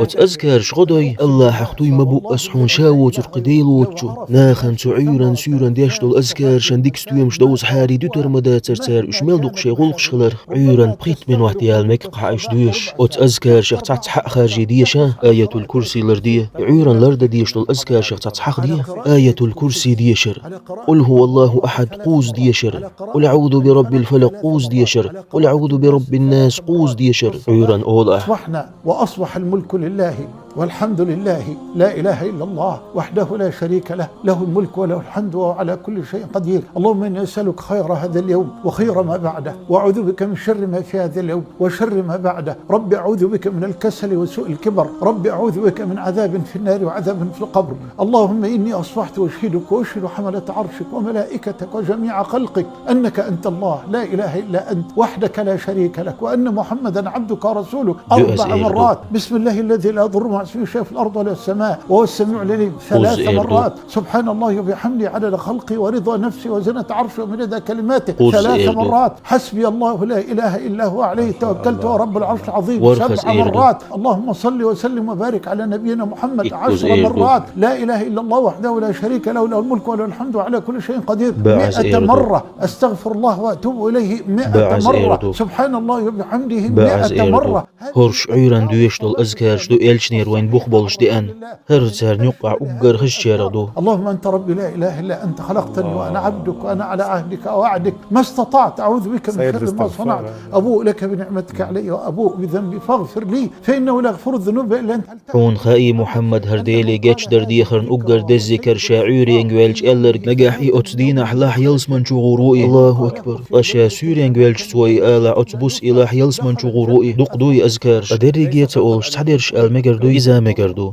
وتأذكر شغدوي الله حختوي مبو أسحون شاو ترقديل وتشو ناخن تعيرا سيرا ديشتو الأذكار شنديك ستويمش دوز حاري دوتر مدى ترتار اشميل دوقشي غلق شغلر عيرا بقيت من واحتيال ميك قاعش دوش وتأذكر شيخ تحق خارجي ديشا آية الكرسي لردية عيرا لرد ديشتو الأذكار شيخ تحق ديه آية الكرسي ديشر قل هو الله أحد قوز ديشر قل أعوذ برب الفلق قوز ديشر قل أعوذ برب الناس قوز ديشر عيرا أولا أصبحنا وأصبح الملك لله والحمد لله لا إله إلا الله وحده لا شريك له له الملك وله الحمد وهو على كل شيء قدير. اللهم إني أسألك خير هذا اليوم وخير ما بعده وأعوذ بك من شر ما في هذا اليوم وشر ما بعده. رب أعوذ بك من الكسل وسوء الكبر. رب أعوذ بك من عذاب في النار وعذاب في القبر. اللهم إني أصبحت أشهدك وأشهد حملة عرشك وملائكتك وجميع خلقك أنك أنت الله لا إله إلا أنت وحدك لا شريك لك وأن محمدا عبدك ورسولك 4 مرات. بسم الله الذي لا يضر مع اسمه شيء في الأرض ولا السماء وهو السميع العليم 3 مرات. سبحان الله وبحمده عدد خلقه ورضا نفسه وزنة عرشه ومداد كلماته 3 مرات. حسبي الله لا إله إلا هو عليه توكلت ورب العرش العظيم 7 مرات. اللهم صل وسلم وبارك على نبينا محمد 10 مرات. لا إله إلا الله وحده لا شريك له له الملك وله الحمد وعلى كل شيء قدير 100 مرة. أستغفر الله وأتوب إليه 100 مرة. سبحان الله وبحمده 100 مرة. هرش عيران دويشتو الأذكار شدو إلشنير وين بخبلش دي أن هرزار نقع أقر خشيردو. اللهم أنت ربي لا إله إلا أنت خلقتني وأنا عبدك وأنا على عهدك ووعدك ما استطعت أعوذ بك من شر ما صنعت أبوء لك بنعمتك علي وأبوء بذنبي فاغفر لي فإنه لا يغفر الذنوب إلا أنت. حون خائي محمد هرديلي جاتش دردي خرن أقر دزكر شاعري انجوالج ألر نجاحي أتدين أحلاح يلسمن شغوروئي الله أكبر أشا سوري انجوالج سوي آلا أتبوس إلاح يلسمن شغوروئي دقدوي أذكار أدري جيتا أولش تحدرش المجردو إذا مجردو